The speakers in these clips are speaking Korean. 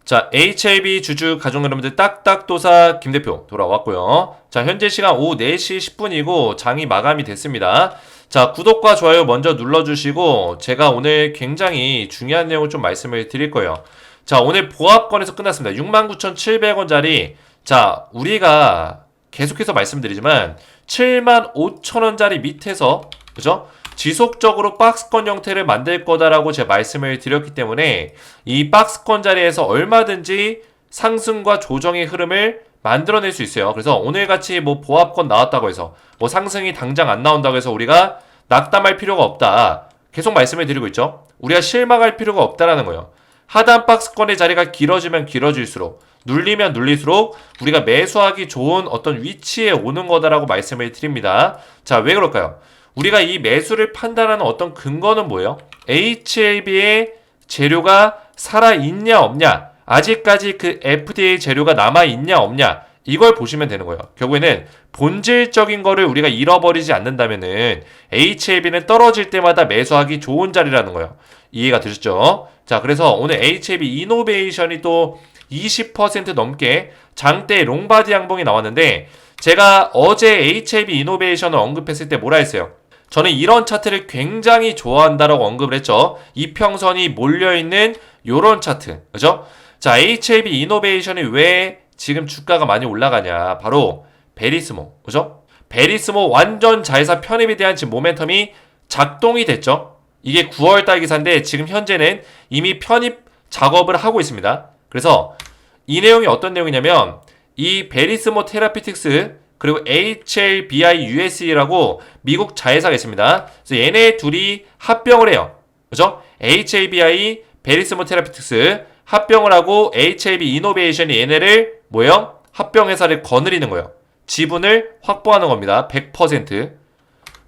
자, HAB 주주 가족 여러분들 딱딱도사 김대표 돌아왔고요. 자, 현재 시간 오후 4시 10분이고 장이 마감이 됐습니다. 자, 구독과 좋아요 먼저 눌러주시고 제가 오늘 굉장히 중요한 내용을 좀 말씀을 드릴 거예요. 자, 오늘 보합권에서 끝났습니다. 69,700원짜리. 자, 우리가 계속해서 말씀드리지만 75,000원짜리 밑에서 그죠? 지속적으로 박스권 형태를 만들 거다라고 제가 말씀을 드렸기 때문에 이 박스권 자리에서 얼마든지 상승과 조정의 흐름을 만들어낼 수 있어요. 그래서 오늘같이 뭐 보합권 나왔다고 해서 뭐 상승이 당장 안 나온다고 해서 우리가 낙담할 필요가 없다. 계속 말씀을 드리고 있죠. 우리가 실망할 필요가 없다라는 거예요. 하단 박스권의 자리가 길어지면 길어질수록 눌리면 눌릴수록 우리가 매수하기 좋은 어떤 위치에 오는 거다라고 말씀을 드립니다. 자, 왜 그럴까요? 우리가 이 매수를 판단하는 어떤 근거는 뭐예요? HLB의 재료가 살아있냐 없냐, 아직까지 그 FDA 재료가 남아있냐 없냐, 이걸 보시면 되는 거예요. 결국에는 본질적인 거를 우리가 잃어버리지 않는다면은 HLB는 떨어질 때마다 매수하기 좋은 자리라는 거예요. 이해가 되셨죠? 자, 그래서 오늘 HLB 이노베이션이 또 20% 넘게 장대 롱바디 양봉이 나왔는데 제가 어제 HLB 이노베이션을 언급했을 때 뭐라 했어요? 저는 이런 차트를 굉장히 좋아한다라고 언급을 했죠. 이평선이 몰려있는 요런 차트. 그죠? 자, HLB 이노베이션이 왜 지금 주가가 많이 올라가냐. 바로 베리스모. 그죠? 베리스모 완전 자회사 편입에 대한 지금 모멘텀이 작동이 됐죠. 이게 9월달 기사인데 지금 현재는 이미 편입 작업을 하고 있습니다. 그래서 이 내용이 어떤 내용이냐면 이 베리스모 테라피틱스 그리고 HLBI USE라고 미국 자회사가 있습니다. 그래서 얘네 둘이 합병을 해요. 그죠? HLBI 베리스모 테라피틱스 합병을 하고 HLB 이노베이션이 얘네를 뭐예요? 합병 회사를 거느리는 거예요. 지분을 확보하는 겁니다. 100%.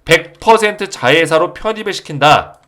100% 자회사로 편입을 시킨다.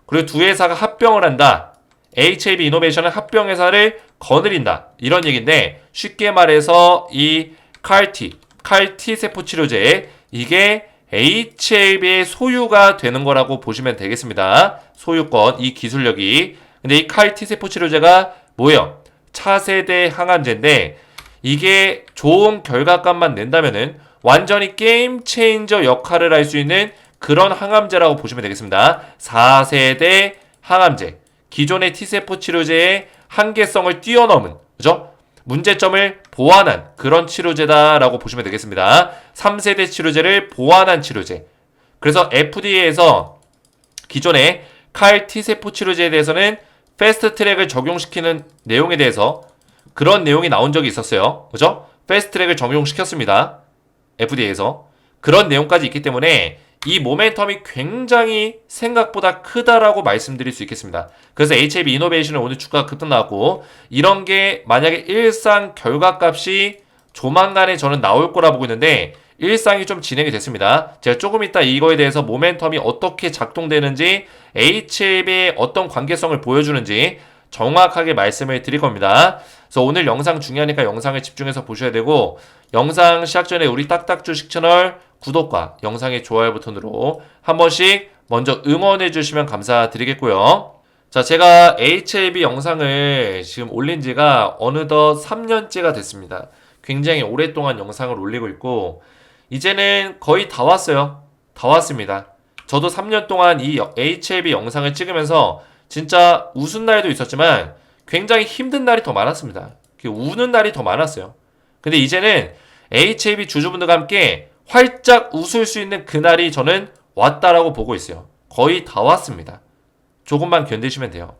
그리고 두 회사가 합병을 한다. HLB 이노베이션은 합병 회사를 거느린다. 이런 얘기인데 쉽게 말해서 이 칼티 세포 치료제 이게 HLB의 소유가 되는 거라고 보시면 되겠습니다. 소유권, 이 기술력이. 근데 이 칼티 세포 치료제가 뭐예요? 차세대 항암제인데 이게 좋은 결과값만 낸다면은 완전히 게임 체인저 역할을 할 수 있는 그런 항암제라고 보시면 되겠습니다. 4세대 항암제. 기존의 T세포 치료제의 한계성을 뛰어넘은, 그죠? 문제점을 보완한 그런 치료제다라고 보시면 되겠습니다. 3세대 치료제를 보완한 치료제. 그래서 FDA에서 기존의 칼 T세포 치료제에 대해서는 패스트 트랙을 적용시키는 내용에 대해서 그런 내용이 나온 적이 있었어요. 그죠? 패스트 트랙을 적용시켰습니다. FDA에서. 그런 내용까지 있기 때문에 이 모멘텀이 굉장히 생각보다 크다라고 말씀드릴 수 있겠습니다. 그래서 HLB 이노베이션은 오늘 주가가 급등 나왔고 이런 게 만약에 일상 결과값이 조만간에 저는 나올 거라 보고 있는데 일상이 좀 진행이 됐습니다. 제가 조금 이따 이거에 대해서 모멘텀이 어떻게 작동되는지 HLB의 어떤 관계성을 보여주는지 정확하게 말씀을 드릴 겁니다. 그래서 오늘 영상 중요하니까 영상을 집중해서 보셔야 되고 영상 시작 전에 우리 딱딱 주식 채널 구독과 영상의 좋아요 버튼으로 한 번씩 먼저 응원해 주시면 감사드리겠고요. 자, 제가 HLB 영상을 지금 올린 지가 어느덧 3년째가 됐습니다. 굉장히 오랫동안 영상을 올리고 있고 이제는 거의 다 왔어요. 다 왔습니다. 저도 3년 동안 이 HLB 영상을 찍으면서 진짜 웃은 날도 있었지만 굉장히 힘든 날이 더 많았습니다. 우는 날이 더 많았어요. 근데 이제는 HLB 주주분들과 함께 활짝 웃을 수 있는 그날이 저는 왔다라고 보고 있어요. 거의 다 왔습니다. 조금만 견디시면 돼요.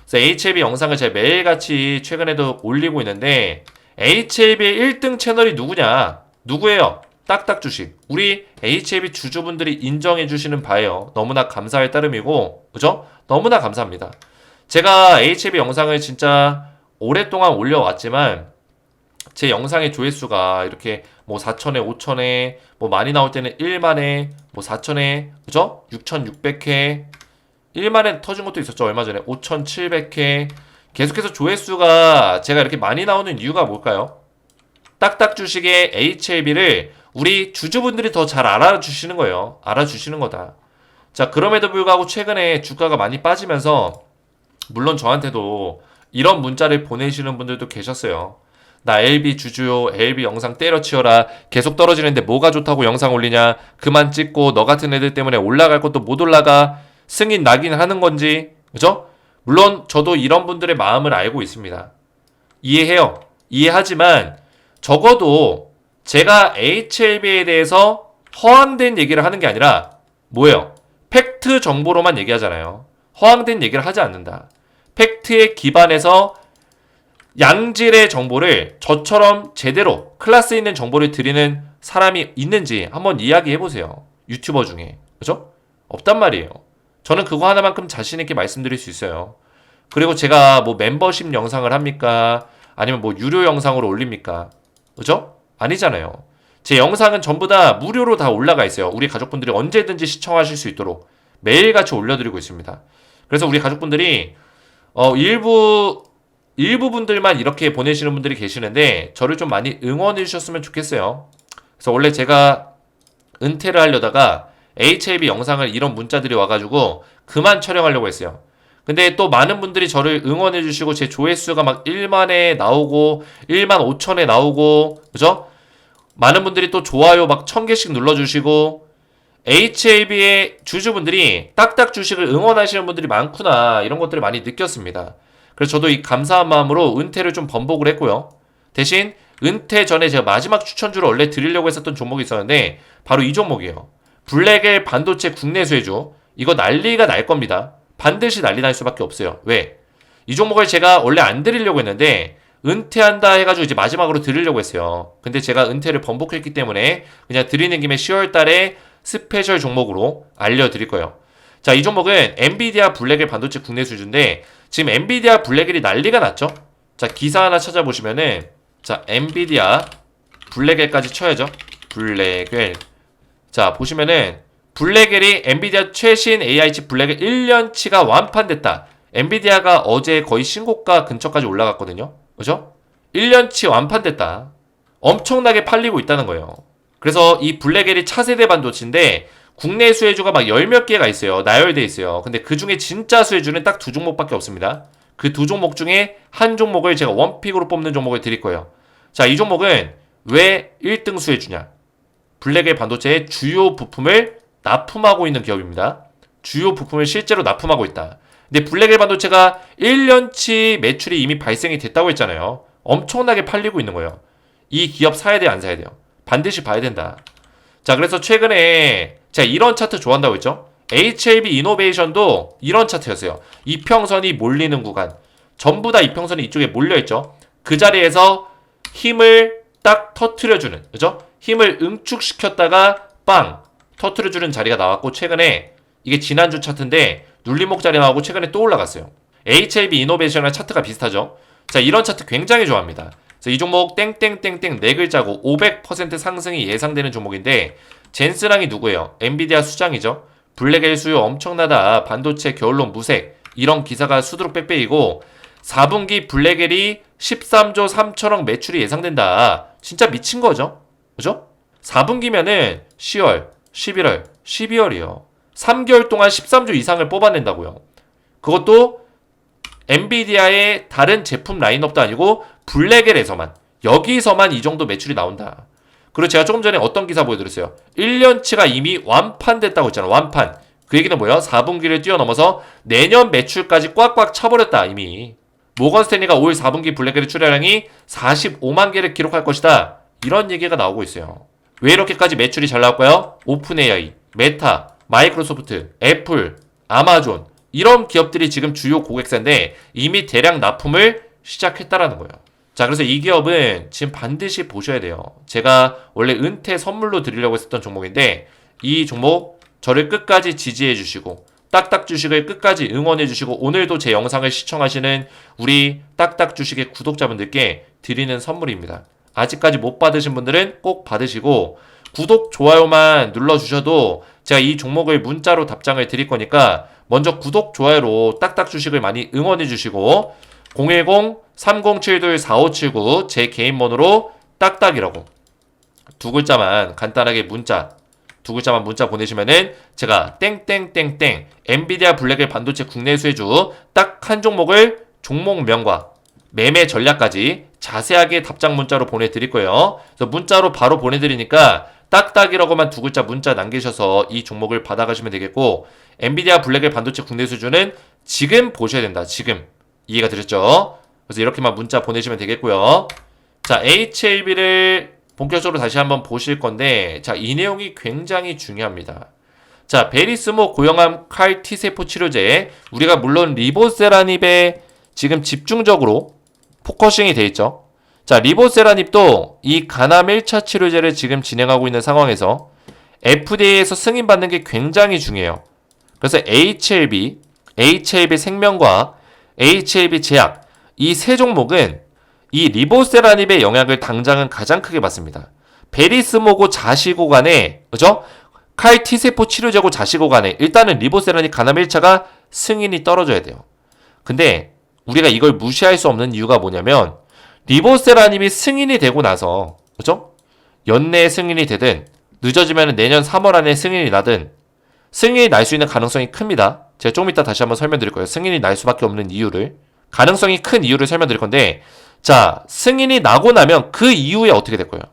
그래서 HLB 영상을 제가 매일같이 최근에도 올리고 있는데 HLB의 1등 채널이 누구냐? 누구예요? 딱딱 주식. 우리 HLB 주주분들이 인정해 주시는 바예요. 너무나 감사할 따름이고 그죠? 너무나 감사합니다. 제가 HLB 영상을 진짜 오랫동안 올려왔지만 제 영상의 조회수가 이렇게 뭐 4,000회, 5,000회, 뭐 많이 나올 때는 1만회, 뭐 4,000회, 그죠? 6,600회, 1만회 터진 것도 있었죠. 얼마 전에 5,700회. 계속해서 조회수가 제가 이렇게 많이 나오는 이유가 뭘까요? 딱딱 주식의 HLB를 우리 주주분들이 더 잘 알아주시는 거예요. 알아주시는 거다. 자, 그럼에도 불구하고 최근에 주가가 많이 빠지면서 물론 저한테도 이런 문자를 보내시는 분들도 계셨어요. 나 LB 주주요, LB 영상 때려치워라. 계속 떨어지는데 뭐가 좋다고 영상 올리냐. 그만 찍고 너 같은 애들 때문에 올라갈 것도 못 올라가. 승인 나긴 하는 건지. 그죠? 물론 저도 이런 분들의 마음을 알고 있습니다. 이해해요. 이해하지만 적어도 제가 HLB에 대해서 허황된 얘기를 하는 게 아니라 뭐예요? 팩트 정보로만 얘기하잖아요. 허황된 얘기를 하지 않는다. 팩트에 기반해서 양질의 정보를 저처럼 제대로 클래스 있는 정보를 드리는 사람이 있는지 한번 이야기해보세요. 유튜버 중에. 그죠? 없단 말이에요. 저는 그거 하나만큼 자신있게 말씀드릴 수 있어요. 그리고 제가 뭐 멤버십 영상을 합니까? 아니면 뭐 유료 영상으로 올립니까? 그죠? 아니잖아요. 제 영상은 전부 다 무료로 다 올라가 있어요. 우리 가족분들이 언제든지 시청하실 수 있도록 매일같이 올려드리고 있습니다. 그래서 우리 가족분들이 일부 분들만 이렇게 보내시는 분들이 계시는데 저를 좀 많이 응원해 주셨으면 좋겠어요. 그래서 원래 제가 은퇴를 하려다가 HLB 영상을 이런 문자들이 와가지고 그만 촬영하려고 했어요. 근데 또 많은 분들이 저를 응원해 주시고 제 조회수가 막 1만에 나오고 1만 5천에 나오고 그죠? 많은 분들이 또 좋아요 막 1000개씩 눌러주시고 HLB의 주주분들이 딱딱 주식을 응원하시는 분들이 많구나 이런 것들을 많이 느꼈습니다. 그래서 저도 이 감사한 마음으로 은퇴를 좀 번복을 했고요. 대신 은퇴 전에 제가 마지막 추천주를 원래 드리려고 했었던 종목이 있었는데 바로 이 종목이에요. 블랙엘 반도체 국내 수혜주. 이거 난리가 날 겁니다. 반드시 난리 날 수밖에 없어요. 왜? 이 종목을 제가 원래 안 드리려고 했는데 은퇴한다 해가지고 이제 마지막으로 드리려고 했어요. 근데 제가 은퇴를 번복했기 때문에 그냥 드리는 김에 10월 달에 스페셜 종목으로 알려드릴 거예요. 자, 이 종목은 엔비디아 블랙엘 반도체 국내 수주인데 지금 엔비디아 블랙엘이 난리가 났죠? 자, 기사 하나 찾아보시면은 자, 엔비디아 블랙엘까지 쳐야죠. 블랙엘. 자, 보시면은 블랙엘이 엔비디아 최신 AI칩 블랙엘 1년치가 완판됐다. 엔비디아가 어제 거의 신고가 근처까지 올라갔거든요. 그죠? 1년치 완판됐다. 엄청나게 팔리고 있다는 거예요. 그래서 이 블랙엘이 차세대 반도체인데 국내 수혜주가 막 열 몇 개가 있어요. 나열돼 있어요. 근데 그 중에 진짜 수혜주는 딱 두 종목밖에 없습니다. 그 두 종목 중에 한 종목을 제가 원픽으로 뽑는 종목을 드릴 거예요. 자, 이 종목은 왜 1등 수혜주냐? 블랙엘 반도체의 주요 부품을 납품하고 있는 기업입니다. 주요 부품을 실제로 납품하고 있다. 근데 블랙엘 반도체가 1년치 매출이 이미 발생이 됐다고 했잖아요. 엄청나게 팔리고 있는 거예요. 이 기업 사야 돼요, 안 사야 돼요? 반드시 봐야 된다. 자, 그래서 최근에 제가 이런 차트 좋아한다고 했죠? HLB 이노베이션도 이런 차트였어요. 이평선이 몰리는 구간. 전부 다 이평선이 이쪽에 몰려있죠? 그 자리에서 힘을 딱 터트려주는, 그죠? 힘을 응축시켰다가 빵! 터트려주는 자리가 나왔고, 최근에 이게 지난주 차트인데 눌림목 자리 나오고 최근에 또 올라갔어요. HLB 이노베이션이랑 차트가 비슷하죠? 자, 이런 차트 굉장히 좋아합니다. 그래서 이 종목 땡땡땡땡 네 글자고 500% 상승이 예상되는 종목인데 젠스랑이 누구예요? 엔비디아 수장이죠. 블랙엘 수요 엄청나다. 반도체 겨울론 무색. 이런 기사가 수두룩 빽빽이고 4분기 블랙엘이 13조 3천억 매출이 예상된다. 진짜 미친 거죠. 그죠? 4분기면은 10월, 11월, 12월이요. 3개월 동안 13조 이상을 뽑아낸다고요. 그것도 엔비디아의 다른 제품 라인업도 아니고 블랙엘에서만 여기서만 이 정도 매출이 나온다. 그리고 제가 조금 전에 어떤 기사 보여드렸어요. 1년치가 이미 완판됐다고 했잖아. 완판. 그 얘기는 뭐예요? 4분기를 뛰어넘어서 내년 매출까지 꽉꽉 차버렸다 이미. 모건스탠리가 올 4분기 블랙엘 출하량이 45만 개를 기록할 것이다. 이런 얘기가 나오고 있어요. 왜 이렇게까지 매출이 잘 나올까요? 오픈 AI, 메타, 마이크로소프트, 애플, 아마존 이런 기업들이 지금 주요 고객사인데 이미 대량 납품을 시작했다라는 거예요. 자, 그래서 이 기업은 지금 반드시 보셔야 돼요. 제가 원래 은퇴 선물로 드리려고 했었던 종목인데 이 종목 저를 끝까지 지지해 주시고 딱딱 주식을 끝까지 응원해 주시고 오늘도 제 영상을 시청하시는 우리 딱딱 주식의 구독자분들께 드리는 선물입니다. 아직까지 못 받으신 분들은 꼭 받으시고 구독, 좋아요만 눌러주셔도 제가 이 종목을 문자로 답장을 드릴 거니까 먼저 구독, 좋아요로 딱딱 주식을 많이 응원해 주시고 010-3072-4579 제 개인 번호로 딱딱이라고 두 글자만 간단하게 문자 두 글자만 문자 보내시면은 제가 땡땡땡땡 엔비디아 블랙엘 반도체 국내 수혜주 딱 한 종목을 종목명과 매매 전략까지 자세하게 답장 문자로 보내드릴 거예요. 그래서 문자로 바로 보내드리니까 딱딱이라고만 두 글자 문자 남기셔서 이 종목을 받아가시면 되겠고, 엔비디아 블랙의 반도체 국내 수주는 지금 보셔야 된다. 지금. 이해가 되셨죠? 그래서 이렇게만 문자 보내시면 되겠고요. 자, HLB를 본격적으로 다시 한번 보실 건데, 자, 이 내용이 굉장히 중요합니다. 자, 베리스모 고형암 칼 T세포 치료제, 우리가 물론 리보세라닙에 지금 집중적으로 포커싱이 돼 있죠. 자, 리보세라닙도 이 간암 1차 치료제를 지금 진행하고 있는 상황에서 FDA에서 승인받는 게 굉장히 중요해요. 그래서 HLB, HLB 생명과학, HLB 제약, 이 세 종목은 이 리보세라닙의 영향을 당장은 가장 크게 받습니다. 베리스모고 자시고 간에, 그죠? 칼 T세포 치료제고 자시고 간에 일단은 리보세라닙 간암 1차가 승인이 떨어져야 돼요. 근데 우리가 이걸 무시할 수 없는 이유가 뭐냐면, 리보세라닙이 승인이 되고 나서, 그죠? 연내에 승인이 되든 늦어지면 내년 3월 안에 승인이 나든 승인이 날 수 있는 가능성이 큽니다. 제가 조금 이따 다시 한번 설명드릴 거예요. 승인이 날 수밖에 없는 이유를, 가능성이 큰 이유를 설명드릴 건데, 자, 승인이 나고 나면 그 이후에 어떻게 될 거예요?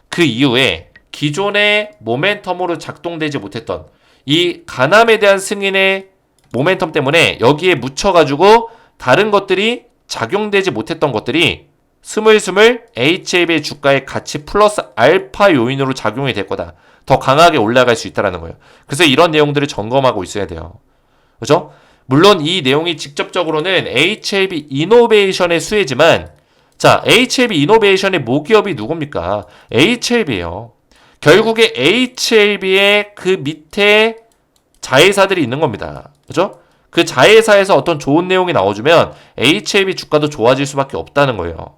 그 이후에 기존의 모멘텀으로 작동되지 못했던 이 간암에 대한 승인의 모멘텀 때문에 여기에 묻혀가지고 다른 것들이 작용되지 못했던 것들이 스물스물 HLB의 주가의 가치 플러스 알파 요인으로 작용이 될 거다. 더 강하게 올라갈 수 있다는 거예요. 그래서 이런 내용들을 점검하고 있어야 돼요. 그죠? 물론 이 내용이 직접적으로는 HLB 이노베이션의 수혜지만, 자, HLB 이노베이션의 모기업이 누굽니까? HLB예요. 결국에 HLB의 그 밑에 자회사들이 있는 겁니다. 그죠? 그 자회사에서 어떤 좋은 내용이 나와주면 HLB 주가도 좋아질 수밖에 없다는 거예요.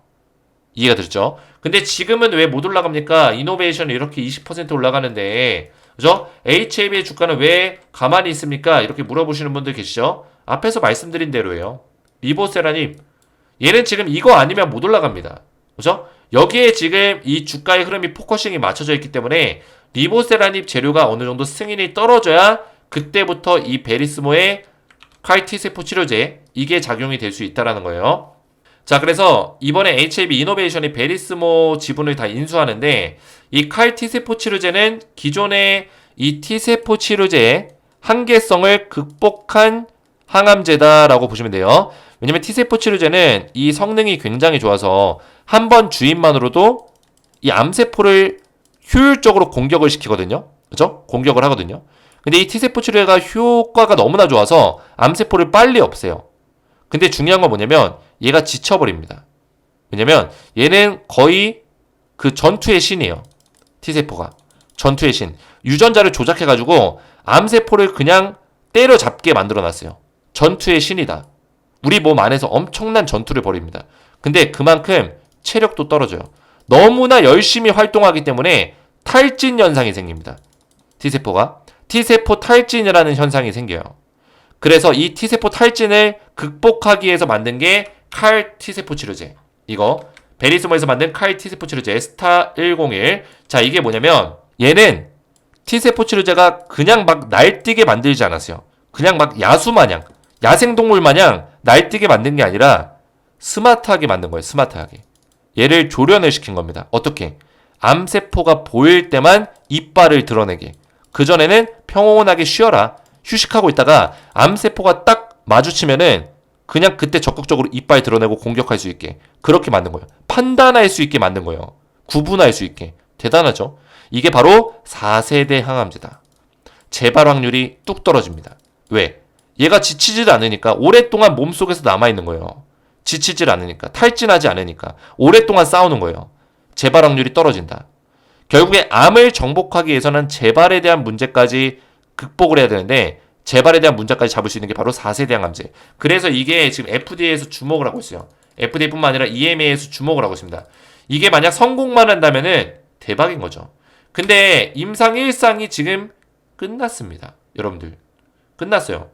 이해가 되죠? 근데 지금은 왜 못 올라갑니까? 이노베이션이 이렇게 20% 올라가는데, 그죠? HLB의 주가는 왜 가만히 있습니까? 이렇게 물어보시는 분들 계시죠? 앞에서 말씀드린 대로예요. 리보세라닙, 얘는 지금 이거 아니면 못 올라갑니다. 그죠? 여기에 지금 이 주가의 흐름이 포커싱이 맞춰져 있기 때문에 리보세라닙 재료가 어느 정도 승인이 떨어져야 그때부터 이 베리스모의 칼 T세포 치료제, 이게 작용이 될 수 있다는 거예요. 자, 그래서 이번에 HLB 이노베이션이 베리스모 지분을 다 인수하는데, 이 칼 T세포 치료제는 기존의 이 T세포 치료제의 한계성을 극복한 항암제다라고 보시면 돼요. 왜냐면 T세포 치료제는 이 성능이 굉장히 좋아서 한 번 주입만으로도 이 암세포를 효율적으로 공격을 시키거든요. 그죠? 공격을 하거든요. 근데 이 T세포 치료제가 효과가 너무나 좋아서 암세포를 빨리 없애요. 근데 중요한 건 뭐냐면 얘가 지쳐버립니다. 왜냐면 얘는 거의 그 전투의 신이에요. T세포가. 전투의 신. 유전자를 조작해가지고 암세포를 그냥 때려잡게 만들어놨어요. 전투의 신이다. 우리 몸 안에서 엄청난 전투를 벌입니다. 근데 그만큼 체력도 떨어져요. 너무나 열심히 활동하기 때문에 탈진 현상이 생깁니다. T세포가. T세포 탈진이라는 현상이 생겨요. 그래서 이 T세포 탈진을 극복하기 위해서 만든 게 칼 T세포 치료제. 이거 베리스모에서 만든 칼 T세포 치료제 스타 101. 자, 이게 뭐냐면 얘는 T세포 치료제가 그냥 막 날뛰게 만들지 않았어요. 그냥 막 야수마냥, 야생동물 마냥 날뛰게 만든 게 아니라 스마트하게 만든 거예요. 스마트하게. 얘를 조련을 시킨 겁니다. 어떻게? 암세포가 보일 때만 이빨을 드러내게. 그전에는 평온하게 쉬어라. 휴식하고 있다가 암세포가 딱 마주치면은 그냥 그때 적극적으로 이빨 드러내고 공격할 수 있게. 그렇게 만든 거예요. 판단할 수 있게 만든 거예요. 구분할 수 있게. 대단하죠? 이게 바로 4세대 항암제다. 재발 확률이 뚝 떨어집니다. 왜? 얘가 지치질 않으니까, 오랫동안 몸속에서 남아있는 거예요. 지치질 않으니까, 탈진하지 않으니까 오랫동안 싸우는 거예요. 재발 확률이 떨어진다. 결국에 암을 정복하기 위해서는 재발에 대한 문제까지 극복을 해야 되는데, 재발에 대한 문제까지 잡을 수 있는 게 바로 4세대 항암제. 그래서 이게 지금 FDA에서 주목을 하고 있어요. FDA뿐만 아니라 EMA에서 주목을 하고 있습니다. 이게 만약 성공만 한다면은 대박인 거죠. 근데 임상 1상이 지금 끝났습니다. 여러분들. 끝났어요.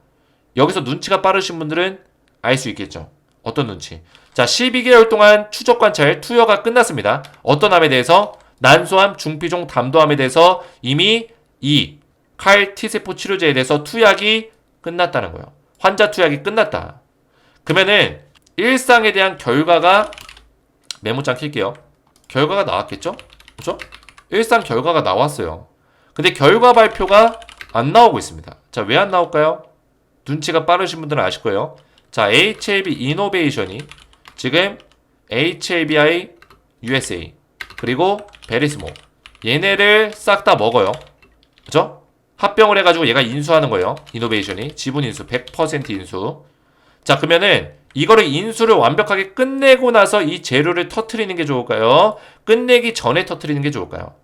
여기서 눈치가 빠르신 분들은 알 수 있겠죠. 어떤 눈치? 자, 12개월 동안 추적 관찰 투여가 끝났습니다. 어떤 암에 대해서? 난소암, 중피종, 담도암에 대해서 이미 이 칼 T세포 치료제에 대해서 투약이 끝났다는 거예요. 환자 투약이 끝났다. 그러면은 일상에 대한 결과가 메모장 킬게요. 결과가 나왔겠죠? 그죠? 일상 결과가 나왔어요. 근데 결과 발표가 안 나오고 있습니다. 자, 왜 안 나올까요? 눈치가 빠르신 분들은 아실 거예요. 자, HAB 이노베이션이 지금 HABI USA 그리고 베리스모 얘네를 싹 다 먹어요. 그죠? 합병을 해가지고 얘가 인수하는 거예요. 이노베이션이 지분 인수 100% 인수. 자, 그러면은 이거를 인수를 완벽하게 끝내고 나서 이 재료를 터트리는 게 좋을까요? 끝내기 전에 터트리는 게 좋을까요?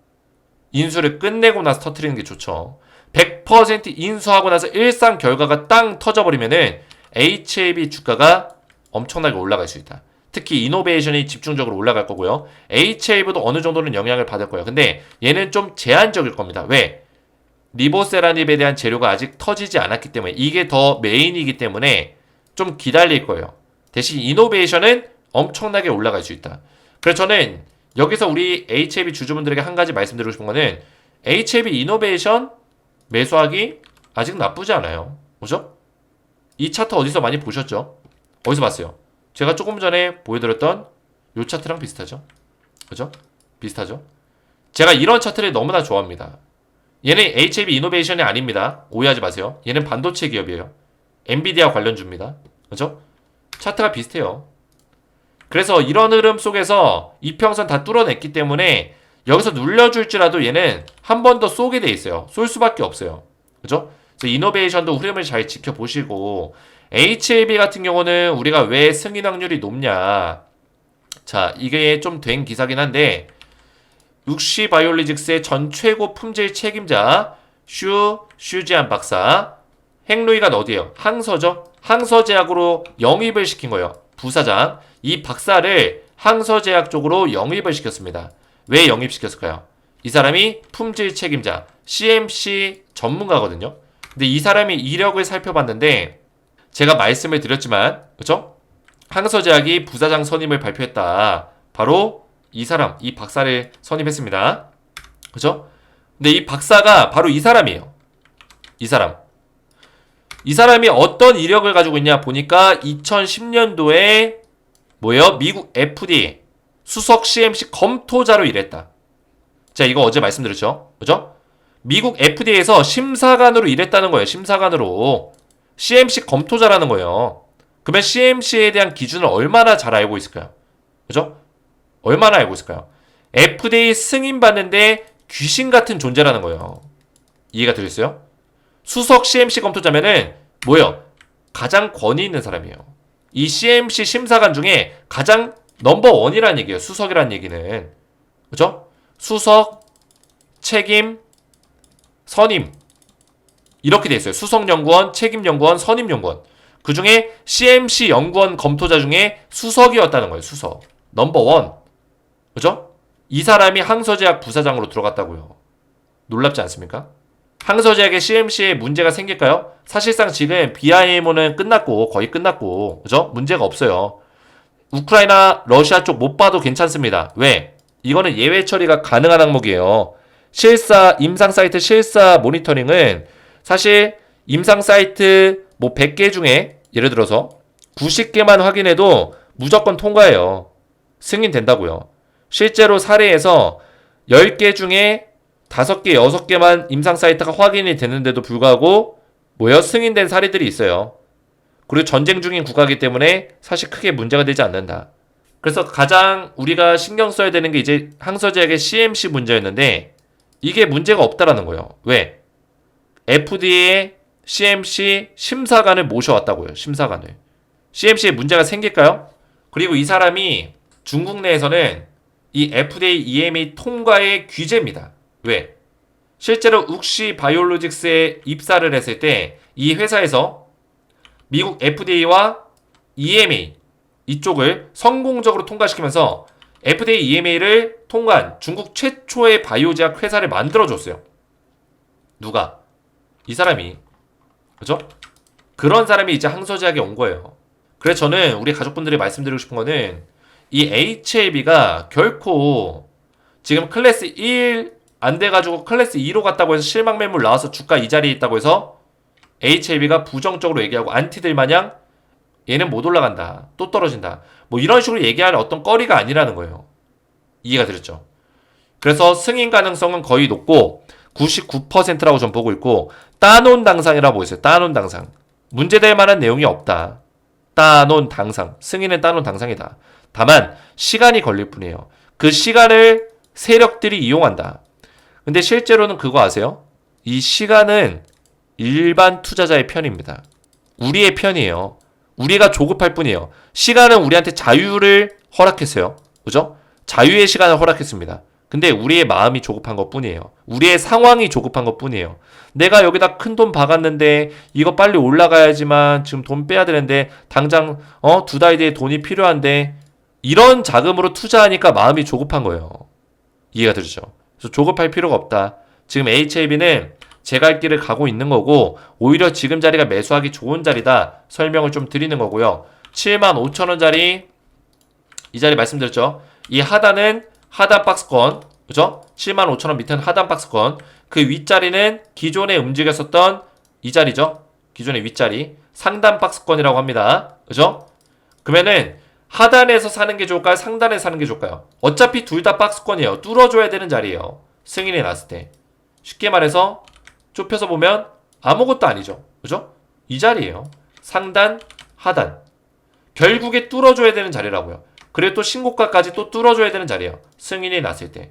인수를 끝내고 나서 터트리는 게 좋죠. 100% 인수하고 나서 일상 결과가 땅 터져버리면은 HAB 주가가 엄청나게 올라갈 수 있다. 특히 이노베이션이 집중적으로 올라갈 거고요. HAB도 어느 정도는 영향을 받을 거예요. 근데 얘는 좀 제한적일 겁니다. 왜? 리보세라닙에 대한 재료가 아직 터지지 않았기 때문에 이게 더 메인이기 때문에 좀 기다릴 거예요. 대신 이노베이션은 엄청나게 올라갈 수 있다. 그래서 저는 여기서 우리 HAB 주주분들에게 한 가지 말씀드리고 싶은 거는 HAB 이노베이션 매수하기 아직 나쁘지 않아요. 그죠? 이 차트 어디서 많이 보셨죠? 어디서 봤어요? 제가 조금 전에 보여드렸던 이 차트랑 비슷하죠? 그죠? 비슷하죠? 제가 이런 차트를 너무나 좋아합니다. 얘는 HAB 이노베이션이 아닙니다. 오해하지 마세요. 얘는 반도체 기업이에요. 엔비디아 관련주입니다. 그죠? 차트가 비슷해요. 그래서 이런 흐름 속에서 이평선 다 뚫어냈기 때문에 여기서 눌려줄지라도 얘는 한 번 더 쏘게 돼 있어요. 쏠 수밖에 없어요. 그죠? 그래서 이노베이션도 흐름을 잘 지켜보시고 HAB 같은 경우는 우리가 왜 승인 확률이 높냐. 자, 이게 좀 된 기사긴 한데 육시 바이올로직스의 전 최고 품질 책임자 슈지안 박사 행루이가 어디예요? 항서죠? 항서제약으로 영입을 시킨 거예요. 부사장. 이 박사를 항서제약 쪽으로 영입을 시켰습니다. 왜 영입시켰을까요? 이 사람이 품질 책임자, CMC 전문가거든요. 근데 이 사람이 이력을 살펴봤는데 제가 말씀을 드렸지만, 그죠? 항서제약이 부사장 선임을 발표했다. 바로 이 사람, 이 박사를 선임했습니다. 그죠? 근데 이 박사가 바로 이 사람이에요. 이 사람. 이 사람이 어떤 이력을 가지고 있냐 보니까 2010년도에 뭐예요? 미국 FDA 수석 CMC 검토자로 일했다. 자, 이거 어제 말씀드렸죠? 그죠? 미국 FDA에서 심사관으로 일했다는 거예요. 심사관으로. CMC 검토자라는 거예요. 그러면 CMC에 대한 기준을 얼마나 잘 알고 있을까요? 그죠? 얼마나 알고 있을까요? FDA 승인받는데 귀신 같은 존재라는 거예요. 이해가 되겠어요? 수석 CMC 검토자면은 뭐예요? 가장 권위 있는 사람이에요. 이 CMC 심사관 중에 가장 넘버원이라는 얘기예요. 수석이라는 얘기는. 그죠? 수석, 책임, 선임. 이렇게 돼 있어요. 수석연구원, 책임연구원, 선임연구원. 그 중에 CMC 연구원 검토자 중에 수석이었다는 거예요. 수석. 넘버원. 그죠? 이 사람이 항서제약 부사장으로 들어갔다고요. 놀랍지 않습니까? 항서제약의 CMC에 문제가 생길까요? 사실상 지금 BIMO는 끝났고 거의 끝났고 그죠? 문제가 없어요. 우크라이나, 러시아 쪽 못 봐도 괜찮습니다. 왜? 이거는 예외 처리가 가능한 항목이에요. 실사, 임상 사이트 실사 모니터링은 사실 임상 사이트 뭐 100개 중에 예를 들어서 90개만 확인해도 무조건 통과해요. 승인된다고요. 실제로 사례에서 10개 중에 5개, 6개만 임상 사이트가 확인이 되는데도 불구하고 뭐요? 승인된 사례들이 있어요. 그리고 전쟁 중인 국가이기 때문에 사실 크게 문제가 되지 않는다. 그래서 가장 우리가 신경 써야 되는 게 이제 항서제약의 CMC 문제였는데 이게 문제가 없다라는 거예요. 왜? FDA의 CMC 심사관을 모셔왔다고요. 심사관을. CMC에 문제가 생길까요? 그리고 이 사람이 중국 내에서는 이 FDA EMA 통과의 귀재입니다. 왜? 실제로 욱시 바이올로직스에 입사를 했을 때 이 회사에서 미국 FDA와 EMA 이쪽을 성공적으로 통과시키면서 FDA EMA를 통과한 중국 최초의 바이오제약 회사를 만들어줬어요. 누가? 이 사람이. 그죠? 그런 사람이 이제 항서제약에 온 거예요. 그래서 저는 우리 가족분들이 말씀드리고 싶은 거는 이 HAB가 결코 지금 클래스 1 안 돼가지고 클래스 2로 갔다고 해서 실망 매물 나와서 주가 이 자리에 있다고 해서 HAB가 부정적으로 얘기하고 안티들 마냥 얘는 못 올라간다. 또 떨어진다. 뭐 이런 식으로 얘기할 어떤 거리가 아니라는 거예요. 이해가 되셨죠? 그래서 승인 가능성은 거의 높고 99%라고 전 보고 있고 따놓은 당상이라고 보고 있어요. 따놓은 당상. 문제될 만한 내용이 없다. 따놓은 당상. 승인은 따놓은 당상이다. 다만 시간이 걸릴 뿐이에요. 그 시간을 세력들이 이용한다. 근데 실제로는 그거 아세요? 이 시간은 일반 투자자의 편입니다. 우리의 편이에요. 우리가 조급할 뿐이에요. 시간은 우리한테 자유를 허락했어요. 그죠? 자유의 시간을 허락했습니다. 근데 우리의 마음이 조급한 것 뿐이에요. 우리의 상황이 조급한 것 뿐이에요. 내가 여기다 큰 돈 박았는데 이거 빨리 올라가야지만 지금 돈 빼야 되는데 당장 2달 뒤에 돈이 필요한데 이런 자금으로 투자하니까 마음이 조급한 거예요. 이해가 되죠? 그래서 조급할 필요가 없다. 지금 HAB는 제 갈 길을 가고 있는 거고 오히려 지금 자리가 매수하기 좋은 자리다. 설명을 좀 드리는 거고요. 75,000원짜리 이 자리 말씀드렸죠. 이 하단은 하단 박스권, 그죠? 75,000원 밑에는 하단 박스권. 그 윗자리는 기존에 움직였었던 이 자리죠. 기존의 윗자리. 상단 박스권이라고 합니다. 그죠? 그러면은 하단에서 사는 게 좋을까요? 상단에서 사는 게 좋을까요? 어차피 둘 다 박스권이에요. 뚫어줘야 되는 자리예요. 승인이 났을 때. 쉽게 말해서 좁혀서 보면 아무것도 아니죠. 그죠? 이 자리예요. 상단, 하단. 결국에 뚫어줘야 되는 자리라고요. 그리고 또 신고가까지 또 뚫어줘야 되는 자리예요. 승인이 났을 때.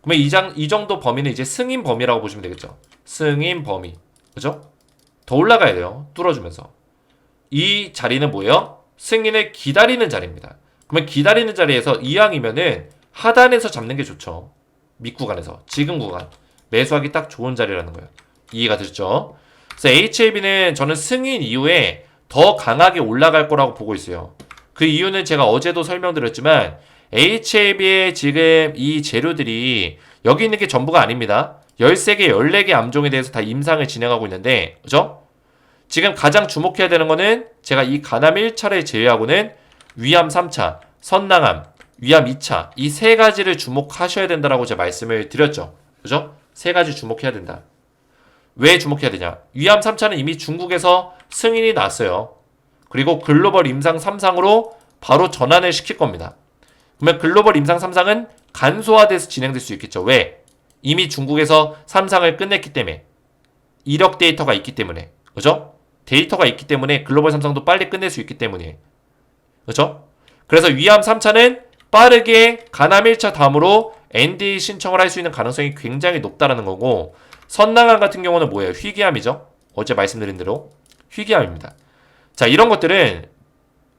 그러면 이 정도 범위는 이제 승인 범위라고 보시면 되겠죠. 승인 범위. 그죠? 더 올라가야 돼요. 뚫어주면서. 이 자리는 뭐예요? 승인을 기다리는 자리입니다. 그러면 기다리는 자리에서 이왕이면은 하단에서 잡는 게 좋죠. 밑구간에서. 지금 구간. 매수하기 딱 좋은 자리라는 거예요. 이해가 되셨죠? 그래서 HAB는 저는 승인 이후에 더 강하게 올라갈 거라고 보고 있어요. 그 이유는 제가 어제도 설명드렸지만 HAB의 지금 이 재료들이 여기 있는 게 전부가 아닙니다. 13개, 14개 암종에 대해서 다 임상을 진행하고 있는데 그죠? 지금 가장 주목해야 되는 거는 제가 이 간암 1차를 제외하고는 위암 3차, 선낭암, 위암 2차 이 세 가지를 주목하셔야 된다라고 제가 말씀을 드렸죠. 그죠? 세 가지 주목해야 된다. 왜 주목해야 되냐? 위암 3차는 이미 중국에서 승인이 났어요. 그리고 글로벌 임상 3상으로 바로 전환을 시킬 겁니다. 그러면 글로벌 임상 3상은 간소화돼서 진행될 수 있겠죠. 왜? 이미 중국에서 3상을 끝냈기 때문에. 이력 데이터가 있기 때문에. 그죠? 데이터가 있기 때문에 글로벌 3상도 빨리 끝낼 수 있기 때문에. 그죠? 그래서 위암 3차는 빠르게 간암 1차 다음으로 NDA 신청을 할 수 있는 가능성이 굉장히 높다라는 거고 선낭암 같은 경우는 뭐예요? 희귀암이죠. 어제 말씀드린 대로 희귀암입니다. 자, 이런 것들은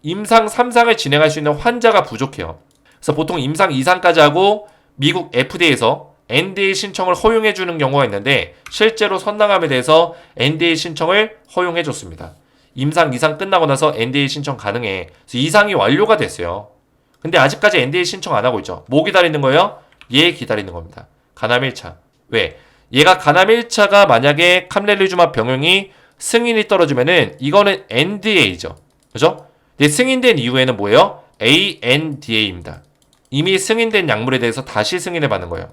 임상 3상을 진행할 수 있는 환자가 부족해요. 그래서 보통 임상 2상까지 하고 미국 FDA에서 NDA 신청을 허용해 주는 경우가 있는데 실제로 선낭암에 대해서 NDA 신청을 허용해 줬습니다. 임상 2상 끝나고 나서 NDA 신청 가능해. 그래서 2상이 완료가 됐어요. 근데 아직까지 NDA 신청 안 하고 있죠. 뭐 기다리는 거예요? 얘 기다리는 겁니다. 간암 1차. 왜? 얘가 간암 1차가 만약에 캄렐리주맙 병용이 승인이 떨어지면은 이거는 NDA죠. 그죠? 근데 승인된 이후에는 뭐예요? ANDA입니다. 이미 승인된 약물에 대해서 다시 승인을 받는 거예요.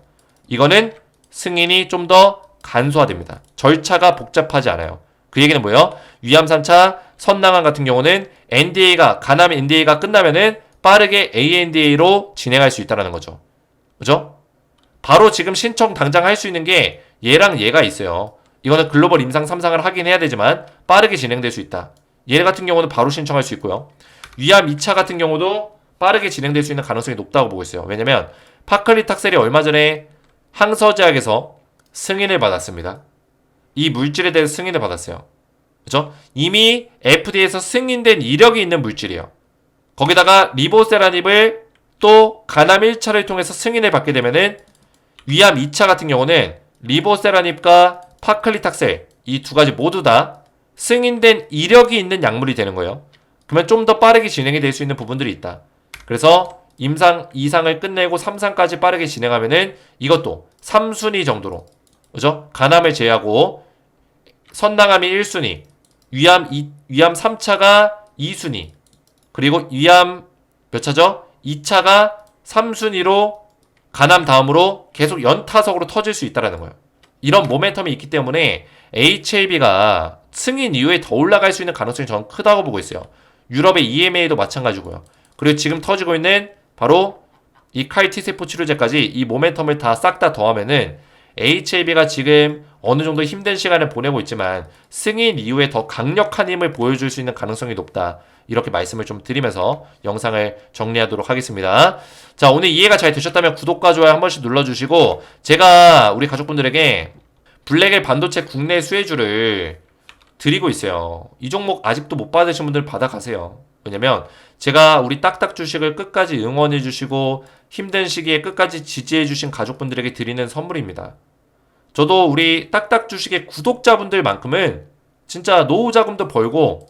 이거는 승인이 좀 더 간소화됩니다. 절차가 복잡하지 않아요. 그 얘기는 뭐예요? 위암 3차, 선낭암 같은 경우는 간암 NDA가 끝나면은 빠르게 ANDA로 진행할 수 있다는 거죠. 그죠? 바로 지금 신청 당장 할 수 있는 게 얘랑 얘가 있어요. 이거는 글로벌 임상 3상을 하긴 해야 되지만 빠르게 진행될 수 있다. 얘 같은 경우는 바로 신청할 수 있고요. 위암 2차 같은 경우도 빠르게 진행될 수 있는 가능성이 높다고 보고 있어요. 왜냐면 파클리탁셀이 얼마 전에 항서제약에서 승인을 받았습니다. 이 물질에 대해서 승인을 받았어요. 그죠? 이미 FDA에서 승인된 이력이 있는 물질이에요. 거기다가 리보세라닙을 또 간암 1차를 통해서 승인을 받게 되면은 위암 2차 같은 경우는 리보세라닙과 파클리탁셀 이 두 가지 모두 다 승인된 이력이 있는 약물이 되는 거예요. 그러면 좀 더 빠르게 진행이 될 수 있는 부분들이 있다. 그래서 임상 2상을 끝내고 3상까지 빠르게 진행하면은 이것도 3순위 정도로 그죠? 간암을 제외하고 선낭암이 1순위, 위암 3차가 2순위, 그리고 위암 몇 차죠? 2차가 3순위로 간암 다음으로 계속 연타석으로 터질 수 있다는 거예요. 이런 모멘텀이 있기 때문에 HAB가 승인 이후에 더 올라갈 수 있는 가능성이 저는 크다고 보고 있어요. 유럽의 EMA도 마찬가지고요. 그리고 지금 터지고 있는 바로 이 칼 T세포 치료제까지 이 모멘텀을 다 싹 다 더하면은 HAB가 지금 어느 정도 힘든 시간을 보내고 있지만 승인 이후에 더 강력한 힘을 보여줄 수 있는 가능성이 높다. 이렇게 말씀을 좀 드리면서 영상을 정리하도록 하겠습니다. 자, 오늘 이해가 잘 되셨다면 구독과 좋아요 한 번씩 눌러주시고, 제가 우리 가족분들에게 블랙엘 반도체 국내 수혜주를 드리고 있어요. 이 종목 아직도 못 받으신 분들 받아가세요. 왜냐면 제가 우리 딱딱 주식을 끝까지 응원해 주시고 힘든 시기에 끝까지 지지해 주신 가족분들에게 드리는 선물입니다. 저도 우리 딱딱 주식의 구독자분들만큼은 진짜 노후 자금도 벌고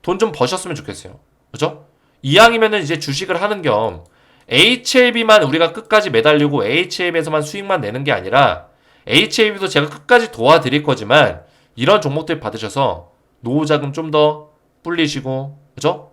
돈 좀 버셨으면 좋겠어요. 그죠? 이왕이면은 이제 주식을 하는 겸 HLB만 우리가 끝까지 매달리고 HLB에서만 수익만 내는 게 아니라 HLB도 제가 끝까지 도와드릴 거지만 이런 종목들 받으셔서 노후 자금 좀 더 불리시고, 그죠?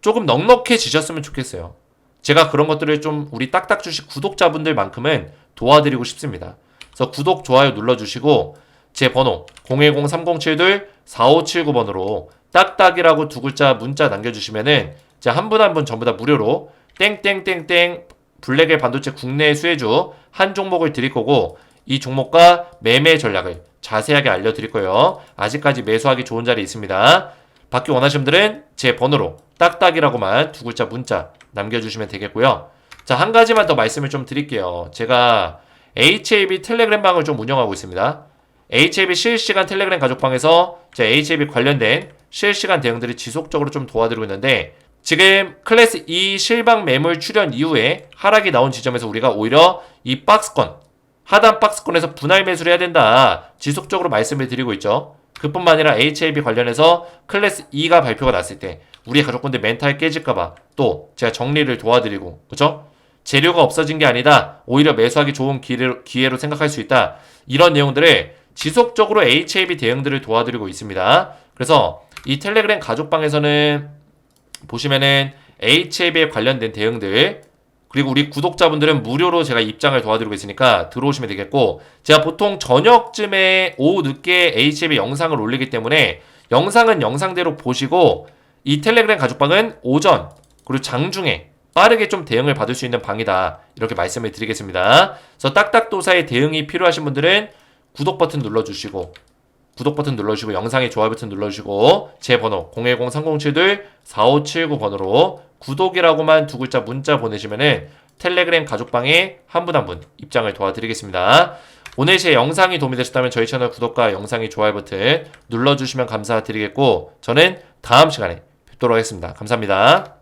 조금 넉넉해지셨으면 좋겠어요. 제가 그런 것들을 좀 우리 딱딱 주식 구독자분들만큼은 도와드리고 싶습니다. 그래서 구독, 좋아요 눌러주시고 제 번호 010-3072-4579번으로 딱딱이라고 두 글자 문자 남겨주시면은 제가 한 분 한 분 전부 다 무료로 땡땡땡땡 블랙엘 반도체 국내 수혜주 한 종목을 드릴 거고, 이 종목과 매매 전략을 자세하게 알려드릴 거예요. 아직까지 매수하기 좋은 자리에 있습니다. 받기 원하시는 분들은 제 번호로 딱딱이라고만 두 글자 문자 남겨주시면 되겠고요. 자, 한 가지만 더 말씀을 좀 드릴게요. 제가 HAB 텔레그램 방을 좀 운영하고 있습니다. HAB 실시간 텔레그램 가족방에서 제 HAB 관련된 실시간 대응들을 지속적으로 좀 도와드리고 있는데, 지금 클래스 2 실방 매물 출현 이후에 하락이 나온 지점에서 우리가 오히려 이 박스권, 하단 박스권에서 분할 매수를 해야 된다 지속적으로 말씀을 드리고 있죠. 그뿐만 아니라 HAB 관련해서 클래스 2가 발표가 났을 때 우리 가족분들 멘탈 깨질까봐 또 제가 정리를 도와드리고, 그죠? 재료가 없어진 게 아니다, 오히려 매수하기 좋은 기회로 생각할 수 있다, 이런 내용들을 지속적으로 HAB 대응들을 도와드리고 있습니다. 그래서 이 텔레그램 가족방에서는 보시면은 HAB에 관련된 대응들, 그리고 우리 구독자분들은 무료로 제가 입장을 도와드리고 있으니까 들어오시면 되겠고, 제가 보통 저녁쯤에 오후 늦게 HAB 영상을 올리기 때문에 영상은 영상대로 보시고 이 텔레그램 가족방은 오전 그리고 장중에 빠르게 좀 대응을 받을 수 있는 방이다, 이렇게 말씀을 드리겠습니다. 그래서 딱딱도사의 대응이 필요하신 분들은 구독 버튼 눌러주시고 영상의 좋아요 버튼 눌러주시고 제 번호 010-3072-4579번으로 구독이라고만 두 글자 문자 보내시면은 텔레그램 가족방에 한 분 한 분 입장을 도와드리겠습니다. 오늘 제 영상이 도움이 되셨다면 저희 채널 구독과 영상의 좋아요 버튼 눌러주시면 감사드리겠고, 저는 다음 시간에 뵙도록 하겠습니다. 감사합니다.